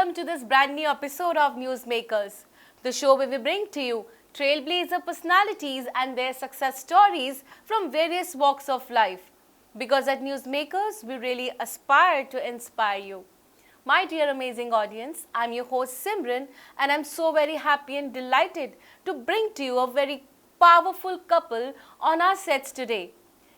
welcome to this brand new episode of Newsmakers, the show where we bring to you trailblazer personalities and their success stories from various walks of life. Because at Newsmakers, we really aspire to inspire you. My dear amazing audience, I'm your host Simran, and I'm so very happy and delighted to bring to you a very powerful couple on our sets today.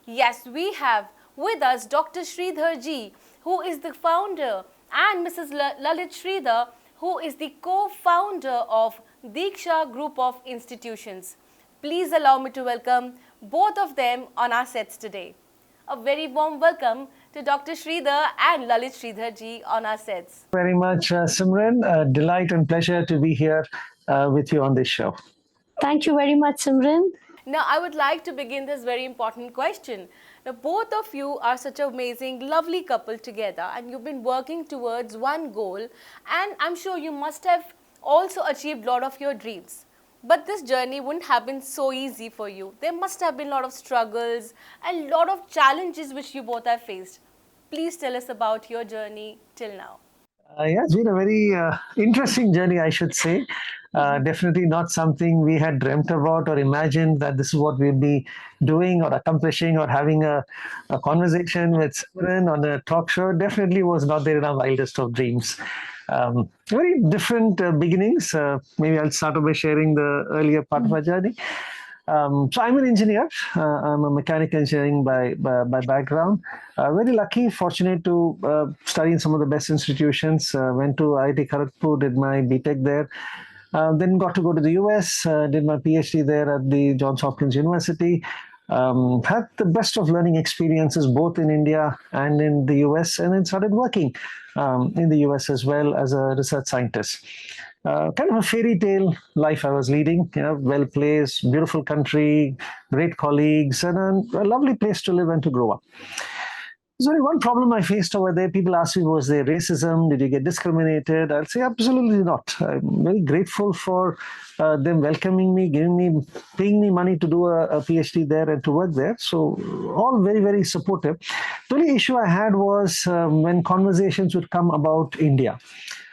Yes, we have with us Dr. Sridhar ji, who is the founder, and Mrs. Lalit Sridhar, who is the co-founder of Deeksha Group of Institutions. Please allow me to welcome both of them on our sets today. A very warm welcome to Dr. Sridhar and Lalit Sridhar ji on our sets. Very much, Simran. Delight and pleasure to be here with you on this show. Thank you very much, Simran. Now, I would like to begin this very important question. Now, both of you are such an amazing, lovely couple together, and you've been working towards one goal, and I'm sure you must have also achieved a lot of your dreams. But this journey wouldn't have been so easy for you. There must have been a lot of struggles and a lot of challenges which you both have faced. Please tell us about your journey till now. Yeah, it's been a very interesting journey, I should say. Definitely not something we had dreamt about or imagined that this is what we'd be doing or accomplishing or having a conversation with Simran on a talk show. Definitely was not there in our wildest of dreams. Very different beginnings. Maybe I'll start off by sharing the earlier part of our journey. So I'm an engineer. I'm a mechanical engineering by background. Very lucky, fortunate to study in some of the best institutions. Went to IIT Kharagpur, did my BTech there. Then got to go to the US, did my PhD there at the Johns Hopkins University. Had the best of learning experiences both in India and in the US, and then started working in the US as well as a research scientist. Kind of a fairy tale life I was leading, well placed, beautiful country, great colleagues, and a lovely place to live and to grow up. There's only one problem I faced over there. People ask me, was there racism? Did you get discriminated? I'll say absolutely not. I'm very grateful for them welcoming me, paying me money to do a PhD there and to work there. So all very, very supportive. The only issue I had was when conversations would come about India,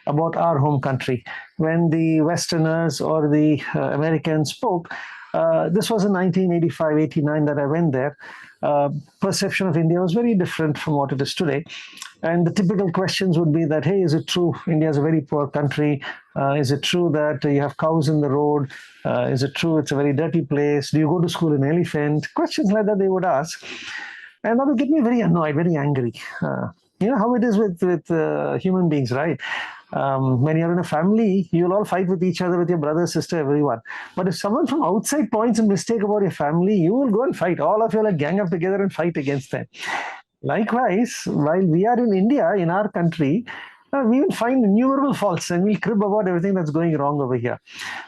about our home country. When the Westerners or the Americans spoke, this was in 1985-89 that I went there. Perception of India was very different from what it is today. And the typical questions would be that, hey, is it true India is a very poor country? Is it true that you have cows in the road? Is it true it's a very dirty place? Do you go to school in elephant? Questions like that they would ask. And that would get me very annoyed, very angry. You know how it is with human beings, right? When you're in a family, you'll all fight with each other, with your brother, sister, everyone. But if someone from outside points a mistake about your family, you will go and fight. All of you will gang up together and fight against them. Likewise, while we are in India, in our country, we will find innumerable faults and we'll crib about everything that's going wrong over here.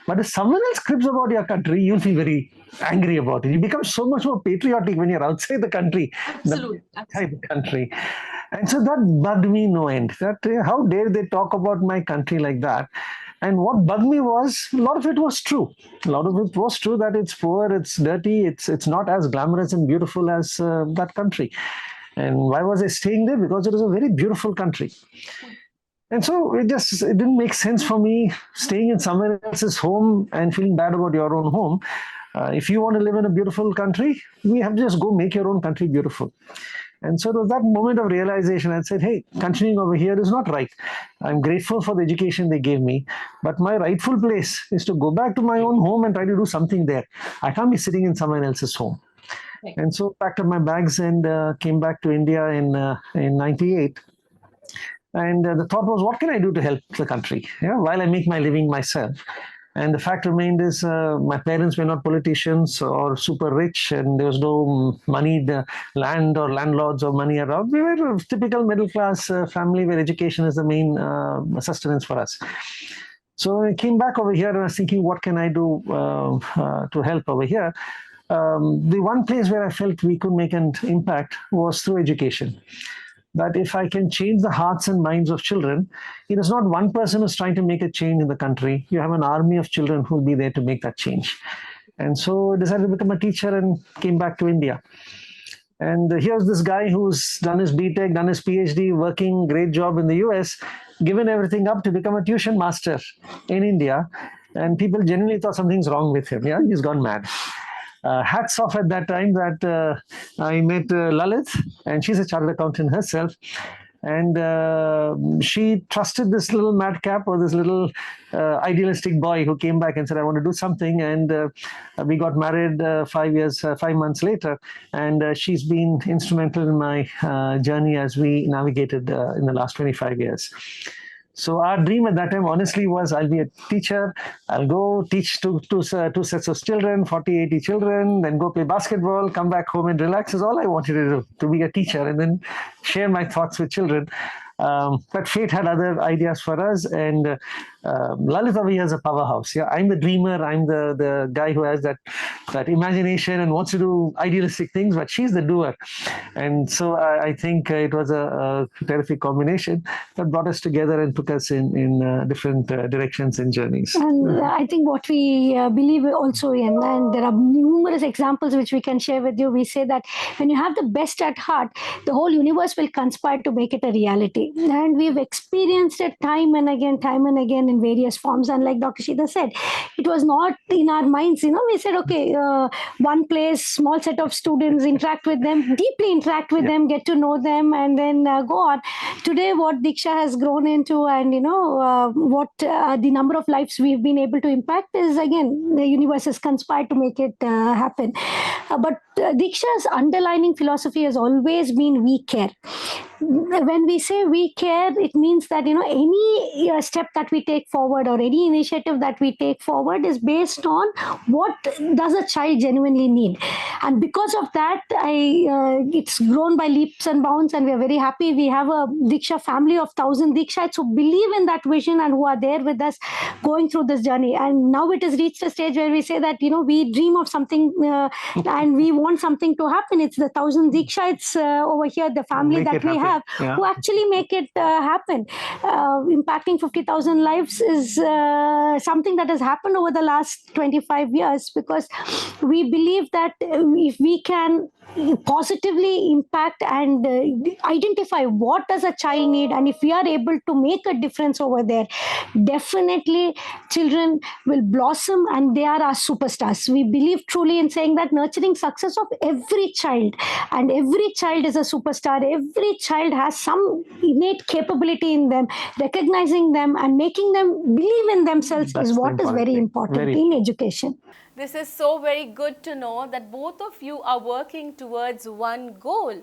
But if someone else cribs about your country, you'll feel very angry about it. You become so much more patriotic when you're outside the country than inside the country. And so that bugged me no end. That how dare they talk about my country like that? And what bugged me was a lot of it was true. A lot of it was true that it's poor, it's dirty, it's not as glamorous and beautiful as that country. And why was I staying there? Because it was a very beautiful country. And so it didn't make sense for me staying in someone else's home and feeling bad about your own home. If you want to live in a beautiful country, we have to just go make your own country beautiful. And so there was that moment of realization. I said, hey, continuing over here is not right. I'm grateful for the education they gave me, but my rightful place is to go back to my own home and try to do something there. I can't be sitting in someone else's home. Okay. And so packed up my bags and came back to India in 98. And the thought was, what can I do to help the country while I make my living myself? And the fact remained is my parents were not politicians or super rich, and there was no money, land or landlords or money around. We were a typical middle-class family where education is the main sustenance for us. So I came back over here and I was thinking, what can I do to help over here? The one place where I felt we could make an impact was through education. That if I can change the hearts and minds of children, it is not one person who's trying to make a change in the country. You have an army of children who will be there to make that change. And so I decided to become a teacher and came back to India. And here's this guy who's done his BTech, done his PhD, working great job in the US, given everything up to become a tuition master in India. And people genuinely thought something's wrong with him. Yeah, he's gone mad. Hats off at that time that I met Lalit, and she's a chartered accountant herself. And she trusted this little madcap or this little idealistic boy who came back and said, I want to do something. And we got married 5 months later. And she's been instrumental in my journey as we navigated in the last 25 years. So our dream at that time, honestly, was I'll be a teacher. I'll go teach two sets of children, 40, 80 children, then go play basketball, come back home and relax is all I wanted to do, to be a teacher and then share my thoughts with children. But fate had other ideas for us, and Lalit over here is a powerhouse. Yeah, I'm the dreamer. I'm the guy who has that imagination and wants to do idealistic things, but she's the doer. And so I think it was a terrific combination that brought us together and took us in different directions and journeys. And I think what we believe also in, and there are numerous examples which we can share with you. We say that when you have the best at heart, the whole universe will conspire to make it a reality. And we've experienced it time and again in various forms. And like Dr. Sridhar said, it was not in our minds. We said, okay, one place, small set of students, interact with them, deeply interact with them, get to know them, and then go on. Today, what Deeksha has grown into, and what the number of lives we've been able to impact is, again, the universe has conspired to make it happen. But Deeksha's underlining philosophy has always been we care. When we say we care, it means that any step that we take forward or any initiative that we take forward is based on what does a child genuinely need. And because of that, it's grown by leaps and bounds, and we are very happy. We have a Deeksha family of 1,000 Deekshites who believe in that vision and who are there with us going through this journey. And now it has reached a stage where we say that we dream of something and we want something to happen. It's the 1,000 Deekshites over here, the family that we have, who actually make it happen. Impacting 50,000 lives is something that has happened over the last 25 years, because we believe that if we can positively impact and identify what does a child need, and if we are able to make a difference over there, definitely children will blossom and they are our superstars. We believe truly in saying that nurturing success of every child, and every child is a superstar. Every child has some innate capability in them. Recognizing them and making them believe in themselves is what is very important in education. This is so very good to know that both of you are working towards one goal,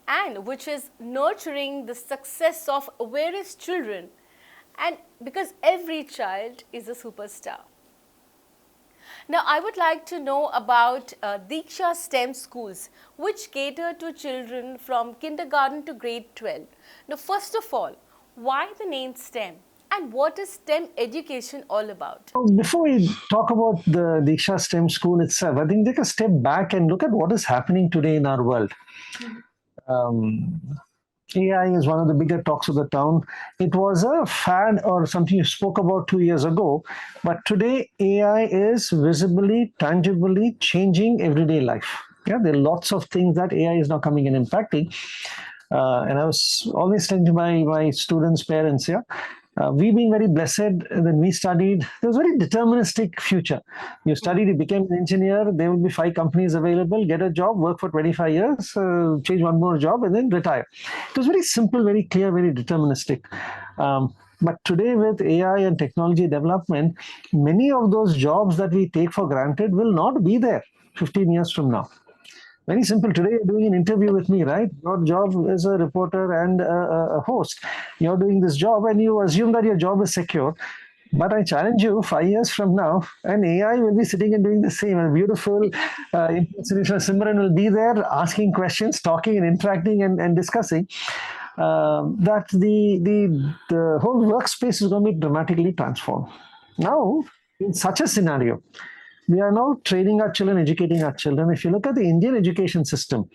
and which is nurturing the success of various children, and because every child is a superstar. Now, I would like to know about Deeksha STEM schools, which cater to children from kindergarten to grade 12. Now, first of all, why the name STEM? And what is STEM education all about? Before we talk about the Deeksha STEM school itself, I think take a step back and look at what is happening today in our world. AI is one of the bigger talks of the town. It was a fad or something you spoke about 2 years ago, but today AI is visibly, tangibly changing everyday life. Yeah, there are lots of things that AI is now coming and impacting. And I was always telling to my students' parents, we being very blessed when we studied, there was a very deterministic future. You studied, you became an engineer, there will be 5 companies available, get a job, work for 25 years, change one more job, and then retire. It was very simple, very clear, very deterministic. But today with AI and technology development, many of those jobs that we take for granted will not be there 15 years from now. Very simple. Today, you're doing an interview with me, right? Your job is a reporter and a host. You're doing this job and you assume that your job is secure. But I challenge you, 5 years from now, an AI will be sitting and doing the same. A beautiful impersonation of Simran will be there asking questions, talking and interacting and discussing. That the whole workspace is going to be dramatically transformed. Now, in such a scenario, we are now training our children, educating our children. If you look at the Indian education system,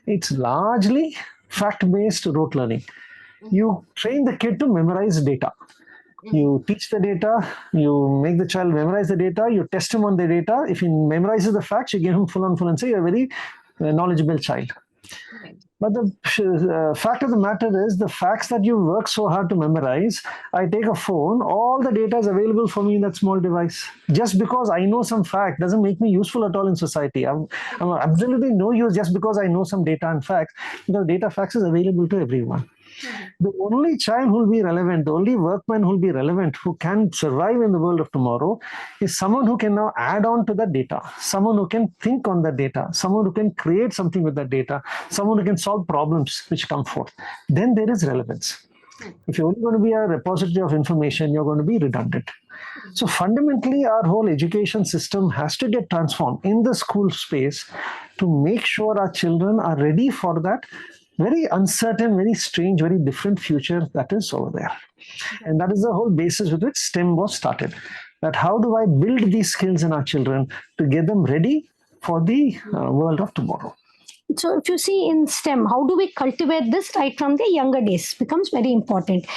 it's largely fact-based rote learning. You train the kid to memorize data. You teach the data, you make the child memorize the data, you test him on the data. If he memorizes the facts, you give him full and say you're a very knowledgeable child. But the fact of the matter is, the facts that you work so hard to memorize, I take a phone, all the data is available for me in that small device. Just because I know some fact doesn't make me useful at all in society. I'm absolutely no use just because I know some data and facts, because data facts is available to everyone. The only child who will be relevant, the only workman who will be relevant, who can survive in the world of tomorrow, is someone who can now add on to that data, someone who can think on that data, someone who can create something with that data, someone who can solve problems which come forth. Then there is relevance. If you're only going to be a repository of information, you're going to be redundant. So fundamentally, our whole education system has to get transformed in the school space to make sure our children are ready for that very uncertain, very strange, very different future that is over there. And that is the whole basis with which STEM was started. That how do I build these skills in our children to get them ready for the world of tomorrow? So if you see in STEM, how do we cultivate this right from the younger days becomes very important.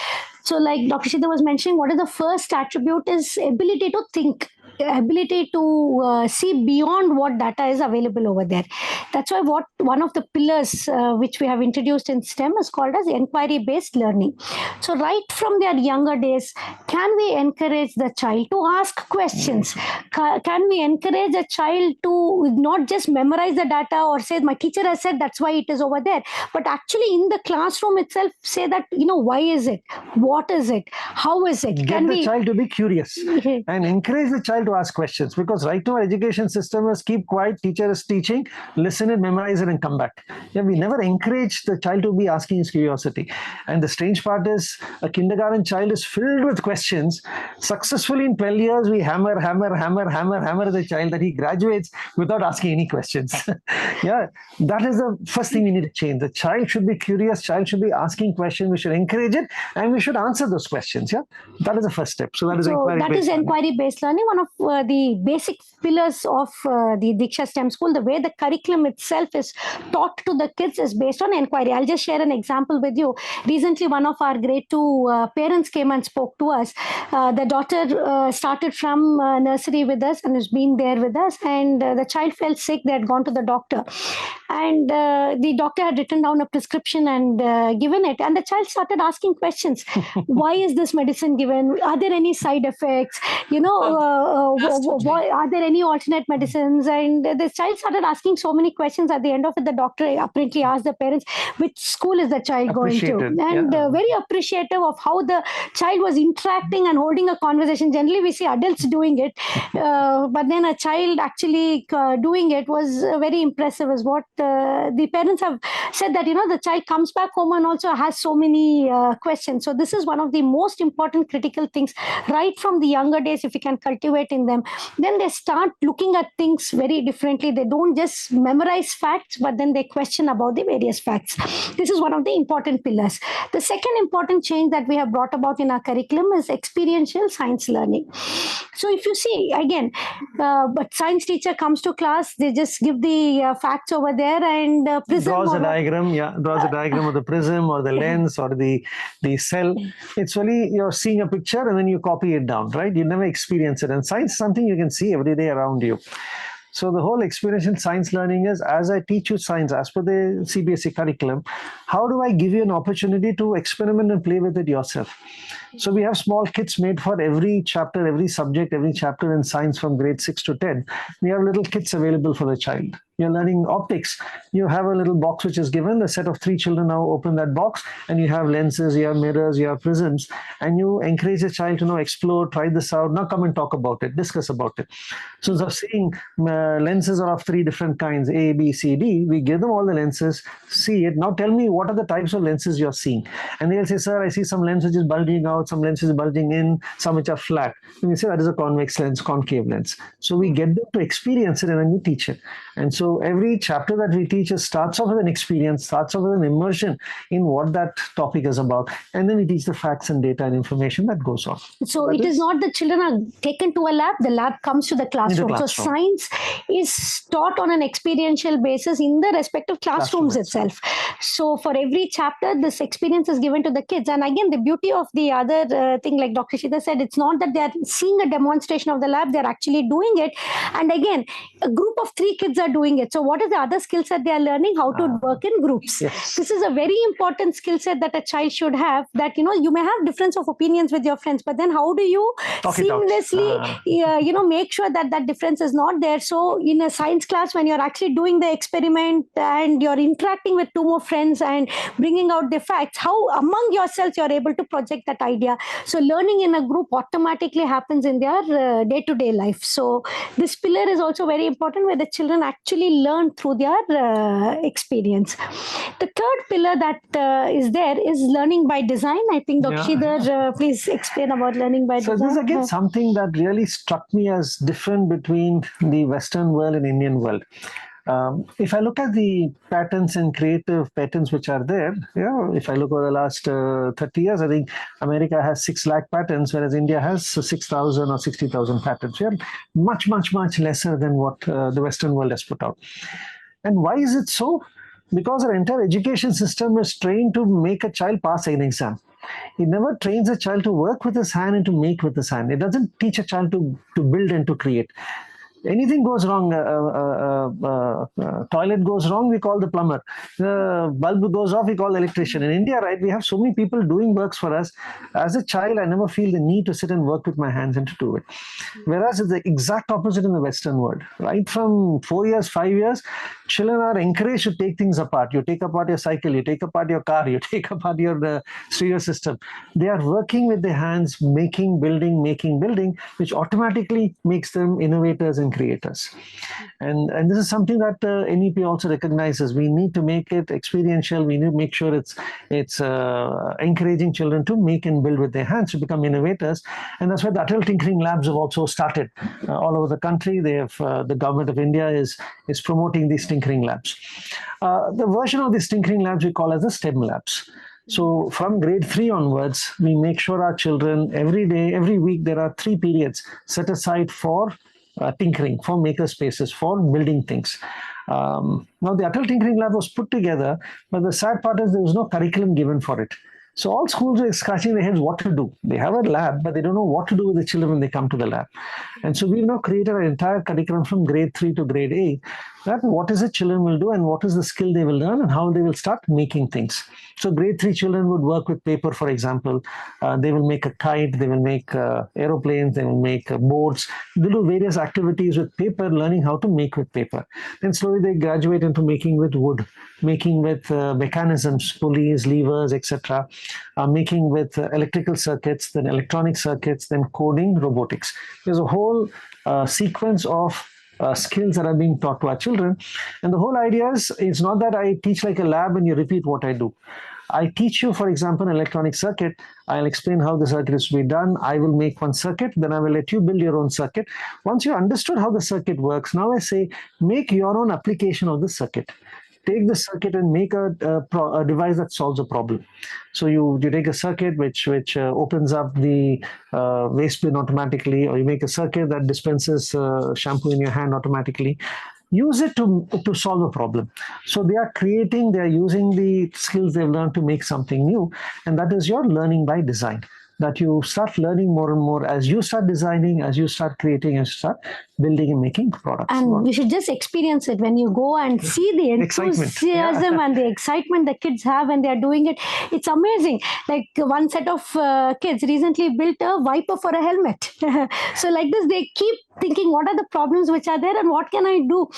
So like Dr. Sridhar was mentioning, what is the first attribute is ability to think, ability to see beyond what data is available over there. That's why one of the pillars which we have introduced in STEM is called as inquiry-based learning. So right from their younger days, can we encourage the child to ask questions? Can we encourage the child to not just memorize the data or say, my teacher has said that's why it is over there, but actually in the classroom itself say that, why is it? What is it? How is it? Get the child to be curious and encourage the child to ask questions, because right now our education system is keep quiet, teacher is teaching, listen it, memorize it and come back. Yeah, we never encourage the child to be asking his curiosity. And the strange part is a kindergarten child is filled with questions. Successfully in 12 years, we hammer the child that he graduates without asking any questions. Yeah, that is the first thing we need to change. The child should be curious, child should be asking questions, we should encourage it and we should answer those questions. Yeah, that is the first step. So that is inquiry-based learning. One of the basic pillars of the Deeksha STEM school. The way the curriculum itself is taught to the kids is based on inquiry. I'll just share an example with you. Recently, one of our grade 2 parents came and spoke to us. The daughter started from nursery with us and has been there with us, and the child felt sick. They had gone to the doctor, and the doctor had written down a prescription and given it, and the child started asking questions. Why is this medicine given? Are there any side effects? Are there any alternate medicines? And the child started asking so many questions. At the end of it, the doctor apparently asked the parents, which school is the child going to? And very appreciative of how the child was interacting and holding a conversation. Generally, we see adults doing it, but then a child actually doing it was very impressive, is what the parents have said, that, the child comes back home and also has so many questions. So this is one of the most important critical things right from the younger days. If we can cultivate in them, then they start looking at things very differently. They don't just memorize facts, but then they question about the various facts. This is one of the important pillars. The second important change that we have brought about in our curriculum is experiential science learning. So if you see, again, but science teacher comes to class, they just give the facts over there and draws a diagram of the prism or the lens or the cell. It's only you're seeing a picture and then you copy it down, right? You never experience it. And science is something you can see every day around you. So the whole experiential science learning is, as I teach you science as per the CBSE curriculum, how do I give you an opportunity to experiment and play with it yourself? So we have small kits made for every chapter, every subject, every chapter in science from grade 6 to 10. We have little kits available for the child. You're learning optics. You have a little box which is given. A set of 3 children now open that box, and you have lenses, you have mirrors, you have prisms, and you encourage the child to now explore, try this out. Now come and talk about it, discuss about it. So instead of saying lenses are of 3 different kinds, A, B, C, D, we give them all the lenses, see it. Now tell me what are the types of lenses you're seeing. And they'll say, sir, I see some lens which is bulging out, some lenses bulging in, some which are flat. And we say that is a convex lens, concave lens. So we get them to experience it and then we teach it. And so every chapter that we teach starts off with an experience, starts off with an immersion in what that topic is about. And then we teach the facts and data and information that goes on. So it is not the children are taken to a lab, the lab comes to the classroom. So science is taught on an experiential basis in the respective classrooms itself. So for every chapter, this experience is given to the kids. And again, the beauty of the other thing, like Dr. Sridhar said, it's not that they're seeing a demonstration of the lab, they're actually doing it. And again, a group of 3 kids are doing doing it. So what is the other skill set they are learning? How to work in groups. Yes. This is a very important skill set that a child should have, that, you may have difference of opinions with your friends, but then how do you Talk it out. seamlessly, make sure that that difference is not there? So in a science class, when you're actually doing the experiment and you're interacting with two more friends and bringing out the facts, how among yourselves you're able to project that idea. So learning in a group automatically happens in their day-to-day life. So this pillar is also very important, where the children actually learn through their experience. The third pillar that is there is learning by design. I think Dr. Sridhar, please explain about learning by design. So this is again something that really struck me as different between the Western world and Indian world. If I look at the patterns and creative patterns which are there, if I look over the last 30 years, I think America has 6 lakh patterns, whereas India has 6,000 or 60,000 patterns. We are much, much, much lesser than what the Western world has put out. And why is it so? Because our entire education system is trained to make a child pass an exam. It never trains a child to work with his hand and to make with his hand. It doesn't teach a child to build and to create. Anything goes wrong, toilet goes wrong, we call the plumber. Bulb goes off, we call the electrician. In India, right, we have so many people doing works for us. As a child, I never feel the need to sit and work with my hands and to do it. Whereas it's the exact opposite in the Western world. Right from 4 years, 5 years, children are encouraged to take things apart. You take apart your cycle, you take apart your car, you take apart your stereo system. They are working with their hands, making, building, which automatically makes them innovators and creators. And this is something that NEP also recognizes. We need to make it experiential. We need to make sure it's encouraging children to make and build with their hands, to become innovators. And that's why the Atal Tinkering Labs have also started all over the country. They have the government of India is promoting these tinkering labs. The version of these tinkering labs we call as the STEM labs. So from grade 3 onwards, we make sure our children every day, every week, there are 3 periods set aside for tinkering, for maker spaces, for building things. Now the Atal Tinkering Lab was put together, but the sad part is there was no curriculum given for it. So all schools are scratching their heads what to do. They have a lab, but they don't know what to do with the children when they come to the lab. And so we've now created an entire curriculum from grade 3 to grade 8, that what is it children will do and what is the skill they will learn and how they will start making things. So grade 3 children would work with paper, for example. They will make a kite, they will make aeroplanes, they will make boats. They do various activities with paper, learning how to make with paper. Then slowly they graduate into making with wood, making with mechanisms, pulleys, levers, etc. Making with electrical circuits, then electronic circuits, then coding, robotics. There's a whole sequence of skills that are being taught to our children. And the whole idea is, it's not that I teach like a lab and you repeat what I do. I teach you, for example, an electronic circuit. I'll explain how the circuit is to be done. I will make one circuit, then I will let you build your own circuit. Once you understood how the circuit works, now I say, make your own application of the circuit. Take the circuit and make a device that solves a problem. So you take a circuit which opens up the waste bin automatically, or you make a circuit that dispenses shampoo in your hand automatically. Use it to solve a problem. So they are using the skills they've learned to make something new. And that is your learning by design. That you start learning more and more as you start designing, as you start creating, and start building and making products. And you should just experience it when you go and see the enthusiasm and the excitement the kids have when they are doing it. It's amazing. Like one set of kids recently built a wiper for a helmet. So like this, they keep thinking, what are the problems which are there and what can I do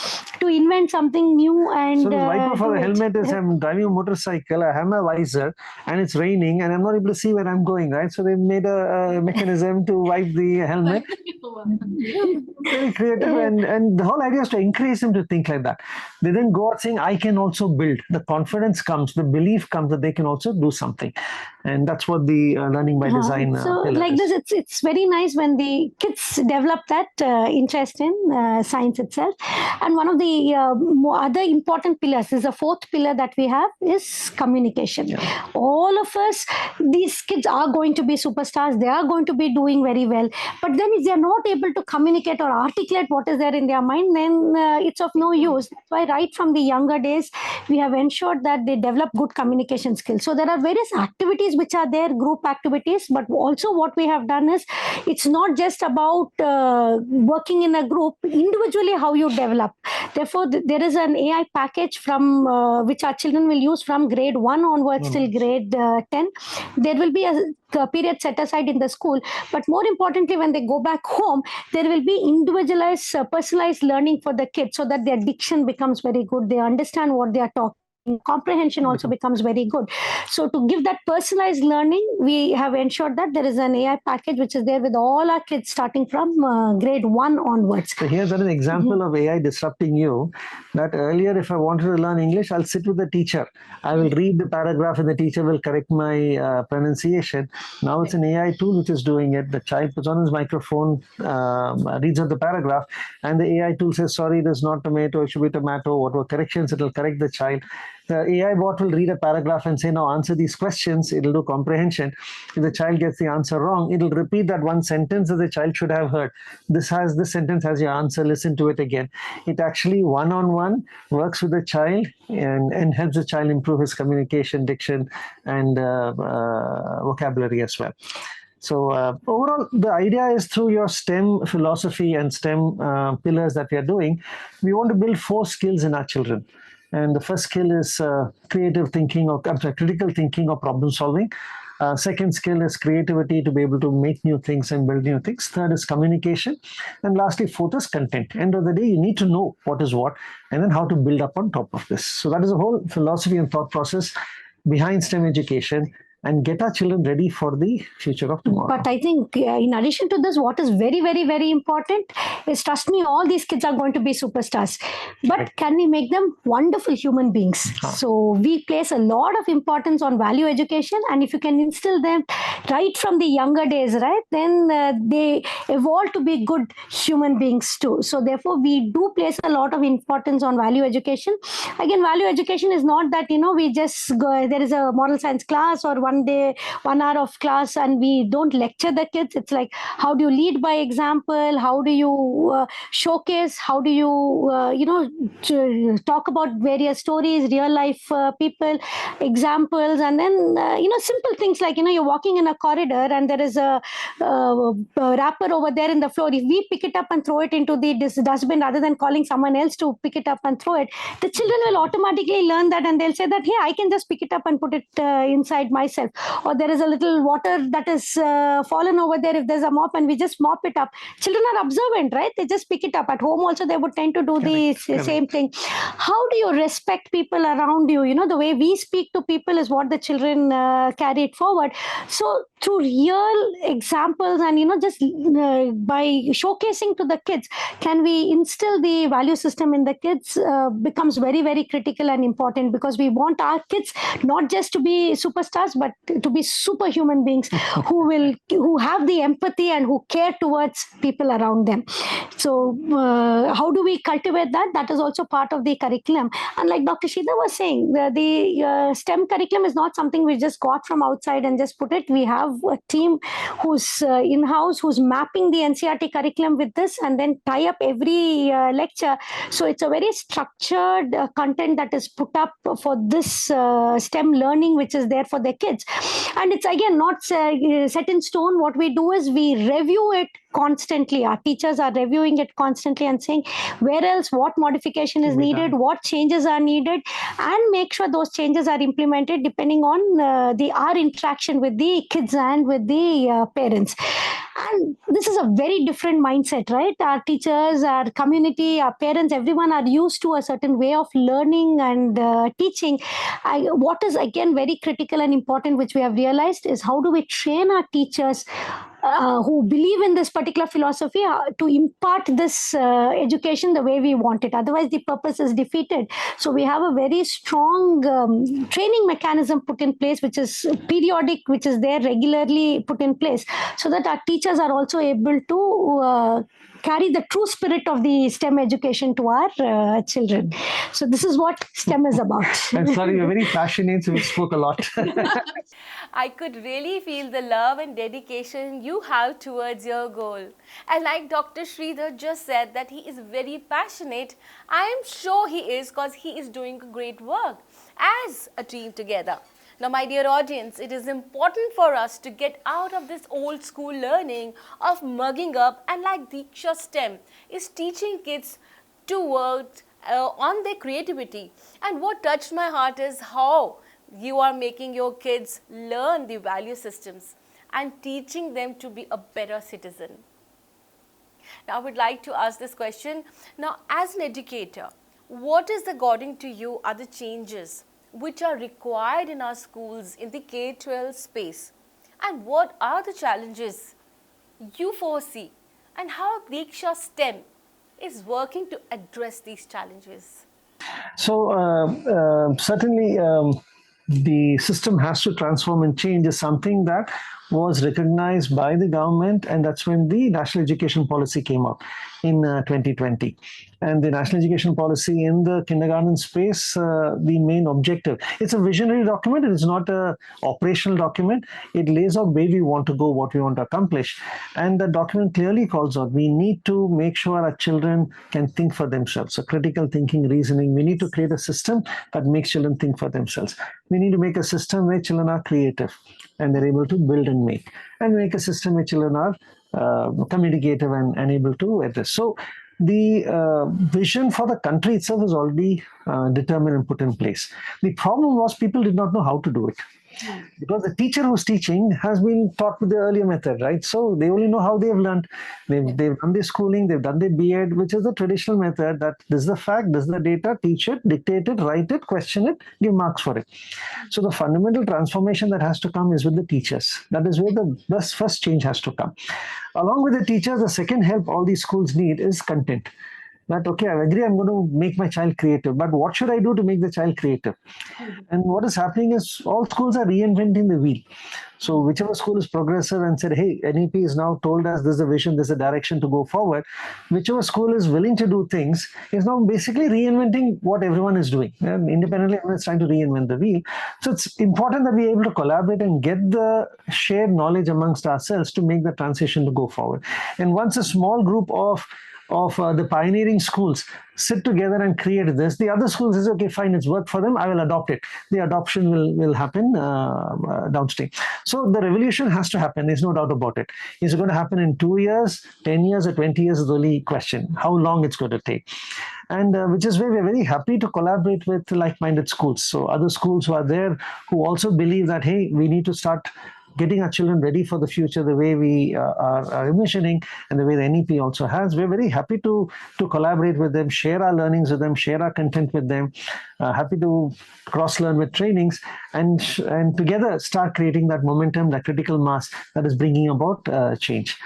to invent something new? And so the wiper for the helmet is, I'm driving a motorcycle, I have my visor and it's raining and I'm not able to see where I'm going, right? So they made a mechanism to wipe the helmet. Very creative, and the whole idea is to encourage them to think like that. They then go out saying, I can also build. The confidence comes, the belief comes that they can also do something. And that's what the learning by design so like is. this, it's very nice when the kids develop that interest in science itself. And one of the other important pillars is the fourth pillar that we have is communication. Yeah. All of us, these kids are going to be superstars. They are going to be doing very well. But then if they are not able to communicate or articulate what is there in their mind, then it's of no use. That's why right from the younger days, we have ensured that they develop good communication skills. So there are various activities which are there, group activities, but also what we have done is it's not just about working in a group, individually how you develop. Therefore, there is an AI package from which our children will use from grade 1 onwards till grade 10. There will be a period set aside in the school, but more importantly, when they go back home, there will be individualized, personalized learning for the kids, so that their diction becomes very good. They understand what they are talking. Comprehension also becomes very good. So to give that personalized learning, we have ensured that there is an AI package which is there with all our kids starting from grade 1 onwards. So here's an example of AI disrupting you. That earlier, if I wanted to learn English, I'll sit with the teacher. I will read the paragraph and the teacher will correct my pronunciation. Now it's an AI tool which is doing it. The child puts on his microphone, reads out the paragraph, and the AI tool says, sorry, it is not tomato, it should be tomato. What were corrections? It will correct the child. The AI bot will read a paragraph and say, now answer these questions. It'll do comprehension. If the child gets the answer wrong, it'll repeat that one sentence that the child should have heard. This sentence has your answer. Listen to it again. It actually one-on-one works with the child and helps the child improve his communication, diction, and vocabulary as well. So overall, the idea is through your STEM philosophy and STEM pillars that we are doing, we want to build 4 skills in our children. And the first skill is creative thinking, or critical thinking or problem solving. Second skill is creativity, to be able to make new things and build new things. Third is communication. And lastly, fourth is content. End of the day, you need to know what is what and then how to build up on top of this. So that is the whole philosophy and thought process behind STEM education, and get our children ready for the future of tomorrow. But I think in addition to this, what is very, very, very important is, trust me, all these kids are going to be superstars. But can we make them wonderful human beings? So we place a lot of importance on value education, and if you can instill them right from the younger days, right, then they evolve to be good human beings too. So therefore, we do place a lot of importance on value education. Again, value education is not that, we just go, there is a moral science class or 1 hour of class and we don't lecture the kids. It's like, how do you lead by example? How do you showcase? How do you, talk about various stories, real life people, examples, and then, simple things like, you're walking in a corridor and there is a wrapper over there in the floor. If we pick it up and throw it into the dustbin rather than calling someone else to pick it up and throw it, the children will automatically learn that, and they'll say that, hey, I can just pick it up and put it inside myself. Or there is a little water that is fallen over there. If there's a mop and we just mop it up, children are observant, right? They just pick it up. At home also, they would tend to do the same thing. How do you respect people around you? The way we speak to people is what the children carry it forward. So through real examples and, just by showcasing to the kids, can we instill the value system in the kids becomes very, very critical and important, because we want our kids not just to be superstars, but to be superhuman beings who have the empathy and who care towards people around them. So how do we cultivate that? That is also part of the curriculum. And like Dr. Sridhar was saying, the STEM curriculum is not something we just got from outside and just put it. We have a team who's in-house, who's mapping the NCERT curriculum with this and then tie up every lecture. So it's a very structured content that is put up for this STEM learning, which is there for their kids. And it's again not set in stone. What we do is we review it constantly. Our teachers are reviewing it constantly and saying where else, what modification is needed, what changes are needed, and make sure those changes are implemented depending on our interaction with the kids and with the parents. And this is a very different mindset, right? Our teachers, our community, our parents, everyone are used to a certain way of learning and teaching. What is again very critical and important, which we have realized, is how do we train our teachers who believe in this particular philosophy to impart this education the way we want it. Otherwise, the purpose is defeated. So we have a very strong training mechanism put in place, which is periodic, which is there regularly put in place, so that our teachers are also able to carry the true spirit of the STEM education to our children. So this is what STEM is about. I'm sorry, you're very passionate, so we spoke a lot. I could really feel the love and dedication you have towards your goal. And like Dr. Sridhar just said that he is very passionate, I am sure he is, because he is doing great work as a team together. Now, my dear audience, it is important for us to get out of this old school learning of mugging up, and like Deeksha STEM is teaching kids to work on their creativity. And what touched my heart is how you are making your kids learn the value systems and teaching them to be a better citizen. Now, I would like to ask this question. Now, as an educator, what is, according to you, are the changes which are required in our schools in the K-12 space? And what are the challenges you foresee? And how Deeksha STEM is working to address these challenges? So certainly the system has to transform and change is something that was recognized by the government, and that's when the National Education Policy came out in 2020. And the National Education Policy in the kindergarten space, the main objective, it's a visionary document, it is not an operational document. It lays out where we want to go, what we want to accomplish. And the document clearly calls out, we need to make sure our children can think for themselves. So critical thinking, reasoning, we need to create a system that makes children think for themselves. We need to make a system where children are creative and they're able to build and make. And make a system where children are communicative and able to address. So the vision for the country itself is already determined and put in place. The problem was people did not know how to do it. Because the teacher who's teaching has been taught with the earlier method, right? So they only know how they've learned. They've done their schooling, they've done their B.Ed, which is the traditional method that this is the fact, this is the data, teach it, dictate it, write it, question it, give marks for it. So the fundamental transformation that has to come is with the teachers. That is where the first change has to come. Along with the teachers, the second help all these schools need is content. That, okay, I agree, I'm going to make my child creative, but what should I do to make the child creative? And what is happening is all schools are reinventing the wheel. So whichever school is progressive and said, hey, NEP is now told us this is a vision, this is a direction to go forward. Whichever school is willing to do things is now basically reinventing what everyone is doing. And independently, everyone is trying to reinvent the wheel. So it's important that we are able to collaborate and get the shared knowledge amongst ourselves to make the transition to go forward. And once a small group of the pioneering schools sit together and create this, the other schools says, okay, fine, it's worked for them, I will adopt it. The adoption will happen downstream. So the revolution has to happen, there's no doubt about it. Is it going to happen in 2 years, 10 years, or 20 years is the only question, how long it's going to take. And which is why we're very happy to collaborate with like-minded schools. So other schools who are there who also believe that, hey, we need to start getting our children ready for the future the way we are envisioning and the way the NEP also has. We're very happy to collaborate with them, share our learnings with them, share our content with them, happy to cross-learn with trainings and together start creating that momentum, that critical mass that is bringing about change.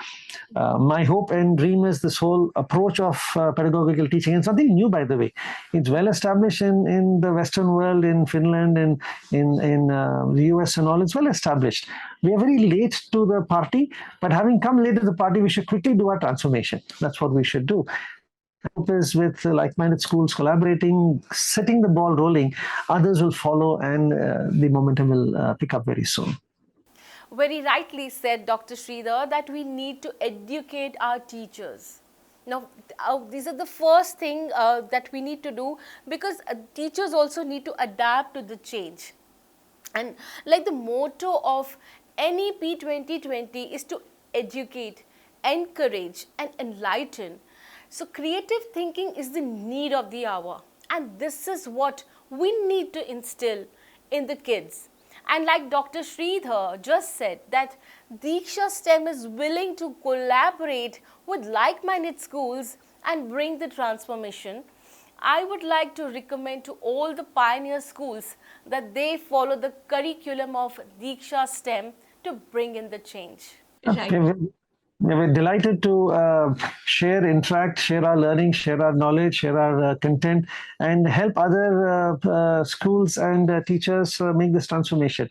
My hope and dream is this whole approach of pedagogical teaching, and something new, by the way. It's well established in the Western world, in Finland, and in the US and all. It's well established. We are very late to the party, but having come late to the party, we should quickly do our transformation. That's what we should do. Hope is with like-minded schools collaborating, setting the ball rolling, others will follow, and the momentum will pick up very soon. Very rightly said, Dr. Sridhar, that we need to educate our teachers. Now, these are the first thing that we need to do, because teachers also need to adapt to the change. And like the motto of NEP 2020 is to educate, encourage and enlighten. So creative thinking is the need of the hour, and this is what we need to instill in the kids. And like Dr. Sridhar just said, that Deeksha STEM is willing to collaborate with like-minded schools and bring the transformation. I would like to recommend to all the pioneer schools that they follow the curriculum of Deeksha STEM to bring in the change. Right. We're delighted to share, interact, share our learning, share our knowledge, share our content, and help other schools and teachers make this transformation.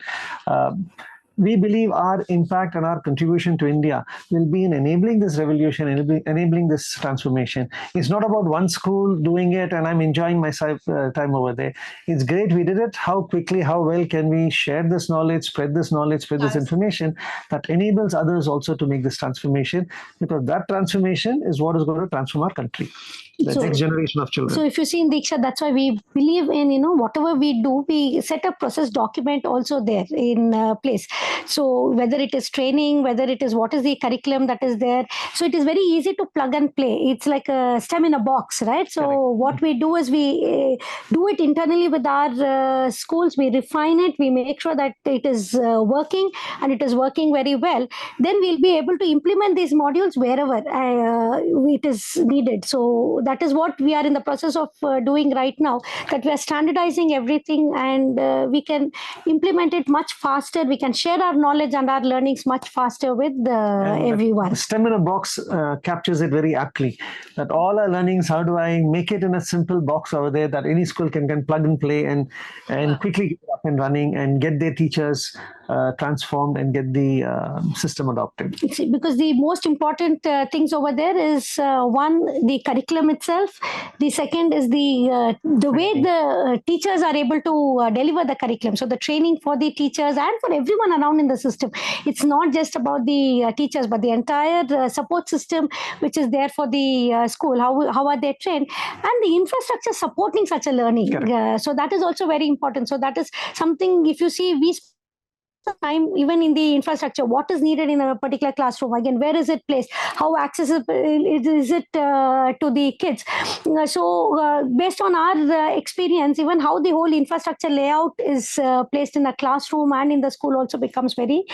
we believe our impact and our contribution to India will be in enabling this revolution, enabling this transformation. It's not about one school doing it and I'm enjoying my time over there. It's great we did it. How quickly, how well can we share this knowledge, spread this information that enables others also to make this transformation, because that transformation is what is going to transform our country, the next generation of children. So if you see in Deeksha, that's why we believe in, whatever we do, we set a process document also there in place. So whether it is training, whether it is what is the curriculum that is there. So it is very easy to plug and play. It's like a STEM in a box, right? So Correct. what we do is we do it internally with our schools. We refine it. We make sure that it is working and it is working very well. Then we'll be able to implement these modules wherever it is needed. So that is what we are in the process of doing right now, that we are standardizing everything and we can implement it much faster. We can share our knowledge and our learnings much faster with everyone. STEM in a box captures it very aptly, that all our learnings, how do I make it in a simple box over there that any school can plug and play and quickly get up and running and get their teachers transformed and get the system adopted. Because the most important things over there is one, the curriculum itself. The second is the way the teachers are able to deliver the curriculum. So the training for the teachers and for everyone around in the system. It's not just about the teachers, but the entire support system which is there for the school. How are they trained? And the infrastructure supporting such a learning. So that is also very important. So that is something, if you see, we time even in the infrastructure, what is needed in a particular classroom, again, where is it placed, how accessible is it to the kids. So based on our experience, even how the whole infrastructure layout is placed in the classroom and in the school also becomes very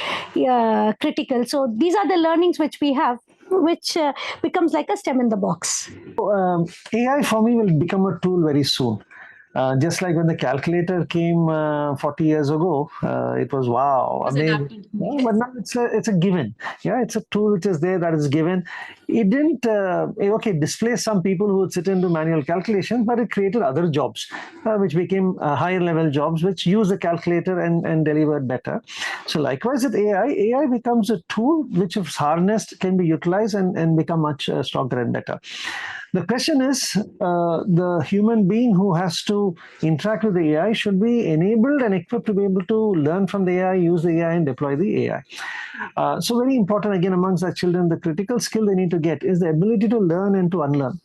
critical. So these are the learnings which we have, which becomes like a STEM in the box. AI for me will become a tool very soon. Just like when the calculator came 40 years ago, it was wow, amazing. Yeah, but now it's a given. Yeah, it's a tool which is there that is given. It didn't displace some people who would sit and do manual calculations, but it created other jobs which became higher level jobs which use the calculator and delivered better. So likewise with AI becomes a tool which, if harnessed, can be utilized and become much stronger and better. The question is, the human being who has to interact with the AI should be enabled and equipped to be able to learn from the AI, use the AI, and deploy the AI. So very important, again, amongst our children, the critical skill they need to get is the ability to learn and to unlearn.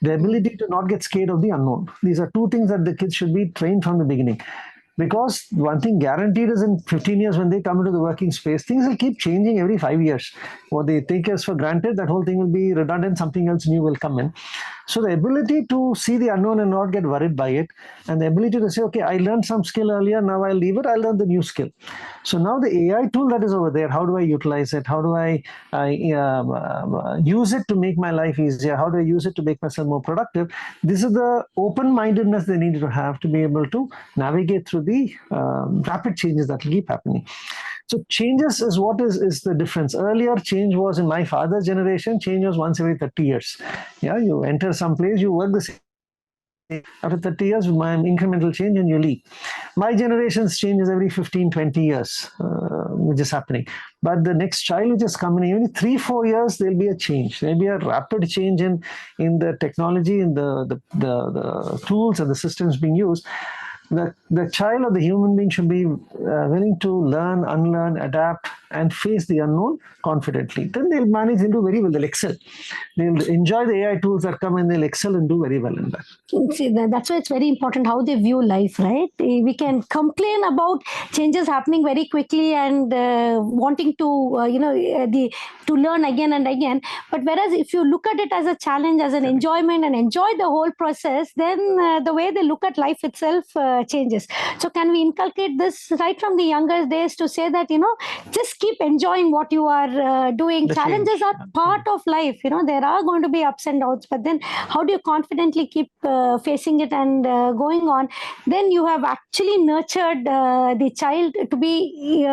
The ability to not get scared of the unknown. These are two things that the kids should be trained from the beginning. Because one thing guaranteed is in 15 years when they come into the working space, things will keep changing every 5 years. What they take as for granted, that whole thing will be redundant, something else new will come in. So the ability to see the unknown and not get worried by it, and the ability to say, okay, I learned some skill earlier, now I'll leave it, I'll learn the new skill. So now the AI tool that is over there, how do I utilize it? How do I use it to make my life easier? How do I use it to make myself more productive? This is the open-mindedness they need to have to be able to navigate through the rapid changes that will keep happening. So changes is what is the difference. Earlier, change was, in my father's generation, change was once every 30 years. Yeah, you enter some place, you work the same. After 30 years, my incremental change and you leave. My generation's change is every 15, 20 years, which is happening. But the next child which is coming, even 3-4 years, there'll be a change. There'll be a rapid change in the technology, in the tools and the systems being used. The child or the human being should be willing to learn, unlearn, adapt, and face the unknown confidently. Then they'll manage and do very well. They'll excel. They'll enjoy the AI tools that come and they'll excel and do very well in that. See, that's why it's very important how they view life, right? We can complain about changes happening very quickly and wanting to, to learn again and again. But whereas if you look at it as a challenge, as an enjoyment, and enjoy the whole process, then the way they look at life itself changes. So can we inculcate this right from the younger days to say that, just keep enjoying what you are doing. The challenges are part of life. There are going to be ups and downs, but then how do you confidently keep facing it and going on? Then you have actually nurtured the child to be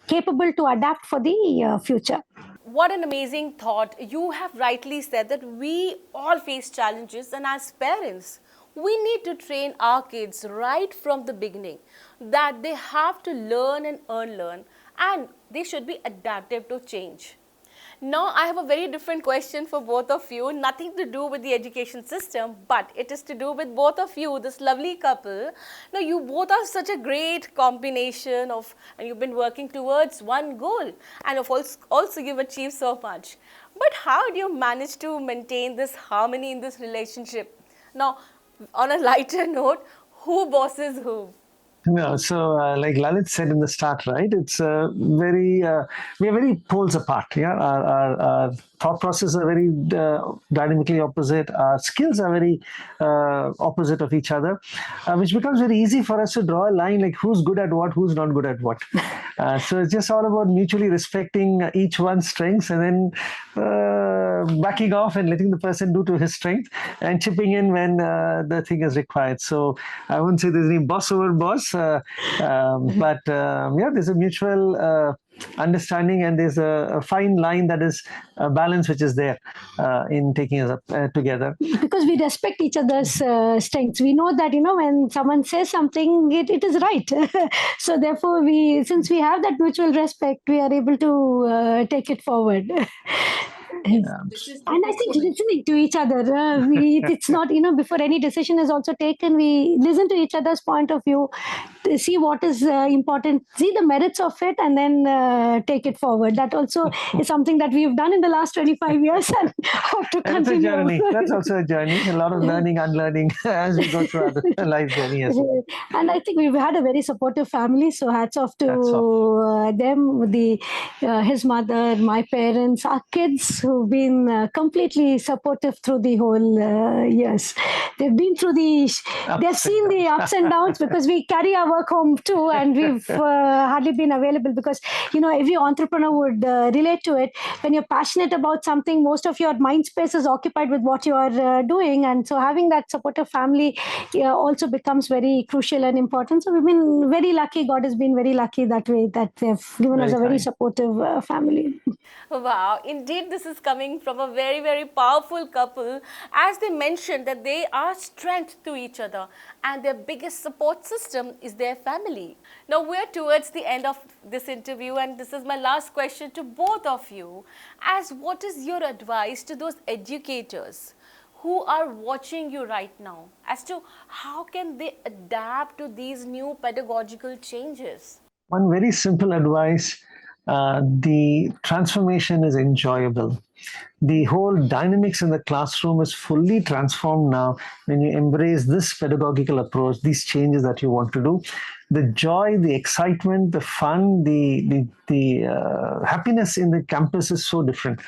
capable to adapt for the future. What an amazing thought. You have rightly said that we all face challenges, and as parents, we need to train our kids right from the beginning that they have to learn and unlearn and they should be adaptive to change. Now, I have a very different question for both of you, nothing to do with the education system, but it is to do with both of you, this lovely couple. Now, you both are such a great combination of, and you've been working towards one goal, and of also you've achieved so much. But how do you manage to maintain this harmony in this relationship? Now, on a lighter note, who bosses who? No, so like Lalit said in the start, right? It's we are very poles apart. Yeah, our thought process are very dynamically opposite. Our skills are very opposite of each other, which becomes very easy for us to draw a line like who's good at what, who's not good at what. So it's just all about mutually respecting each one's strengths and then backing off and letting the person do to his strength and chipping in when the thing is required. So I wouldn't say there's any boss over boss, but yeah, there's a mutual understanding and there's a fine line that is a balance which is there in taking us up together. Because we respect each other's strengths. We know that, when someone says something, it is right. So therefore, since we have that mutual respect, we are able to take it forward. And I think listening to each other, it's not, before any decision is also taken, we listen to each other's point of view, to see what is important, see the merits of it, and then take it forward. That also is something that we've done in the last 25 years and hope to continue. It's a journey. That's also a journey. A lot of learning, unlearning as we go through our life journey as well. And I think we've had a very supportive family. So hats off to them, his mother, my parents, our kids who've been completely supportive through the whole years. They've been through they've seen the ups and downs because we carry our work home too, and we've hardly been available because, every entrepreneur would relate to it. When you're passionate about something, most of your mind space is occupied with what you are doing. And so having that supportive family also becomes very crucial and important. So we've been very lucky. God has been very lucky that way, that they've given us a very supportive family. Wow, indeed this is coming from a very, very powerful couple, as they mentioned that they are strength to each other and their biggest support system is their family. Now we're towards the end of this interview and this is my last question to both of you, as what is your advice to those educators who are watching you right now as to how can they adapt to these new pedagogical changes? One very simple advice, the transformation is enjoyable. The whole dynamics in the classroom is fully transformed now when you embrace this pedagogical approach, these changes that you want to do. The joy, the excitement, the fun, the happiness in the campus is so different.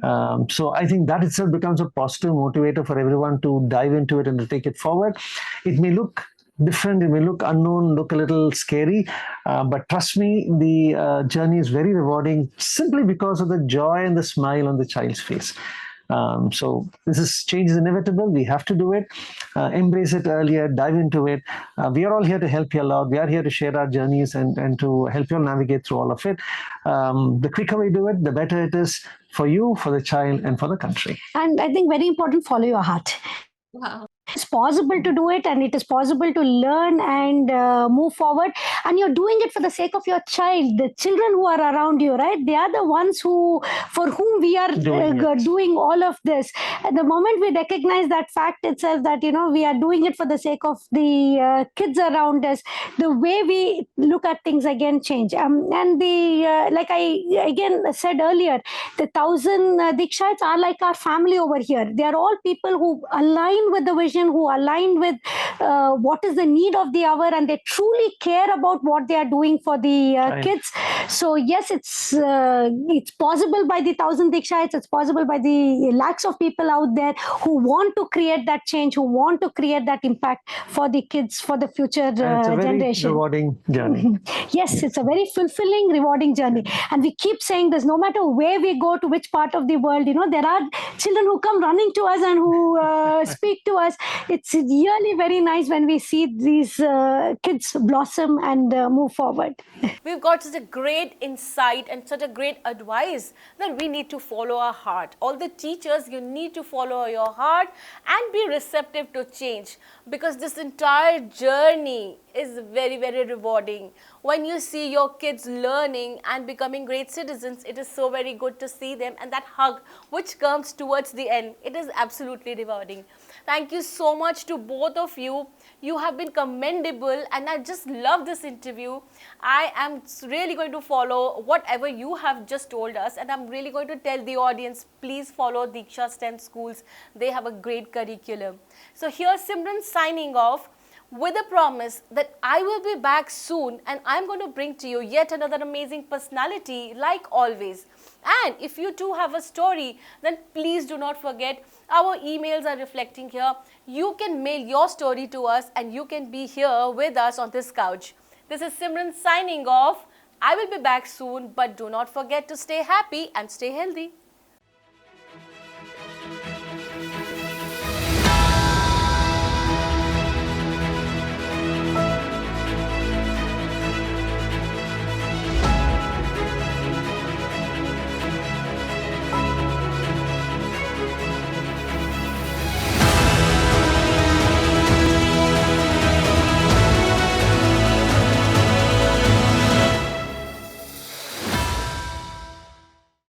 So I think that itself becomes a positive motivator for everyone to dive into it and to take it forward. It may look different, it may look unknown, look a little scary, but trust me, the journey is very rewarding simply because of the joy and the smile on the child's face. So change is inevitable. We have to do it. Embrace it earlier. Dive into it. We are all here to help you out. We are here to share our journeys and to help you all navigate through all of it. The quicker we do it, the better it is for you, for the child, and for the country. And I think very important, follow your heart. Wow. It's possible to do it, and it is possible to learn and move forward, and you're doing it for the sake of your child. The children who are around you, right, they are the ones for whom we are doing all of this. At the moment we recognize that fact itself, that we are doing it for the sake of the kids around us, the way we look at things again change. And like I again said earlier, the 1,000 Dikshaites are like our family over here. They are all people who align with the vision, who align with what is the need of the hour, and they truly care about what they are doing for the kids. So yes, it's possible by the 1,000 Dikshaites, it's possible by the lakhs of people out there who want to create that change, who want to create that impact for the kids, for the future generation. It's a very rewarding journey. Yes, it's a very fulfilling, rewarding journey. And we keep saying this, no matter where we go, to which part of the world, there are children who come running to us and who speak to us. It's really very nice when we see these kids blossom and move forward. We've got such a great insight and such a great advice that we need to follow our heart. All the teachers, you need to follow your heart and be receptive to change, because this entire journey is very, very rewarding. When you see your kids learning and becoming great citizens, it is so very good to see them, and that hug which comes towards the end, it is absolutely rewarding. Thank you so much to both of you. You have been commendable, and I just love this interview. I am really going to follow whatever you have just told us, and I'm really going to tell the audience, please follow Deeksha STEM schools. They have a great curriculum. So here's Simran signing off with a promise that I will be back soon, and I'm going to bring to you yet another amazing personality like always. And if you too have a story, then please do not forget, our emails are reflecting here. You can mail your story to us and you can be here with us on this couch. This is Simran signing off. I will be back soon, but do not forget to stay happy and stay healthy.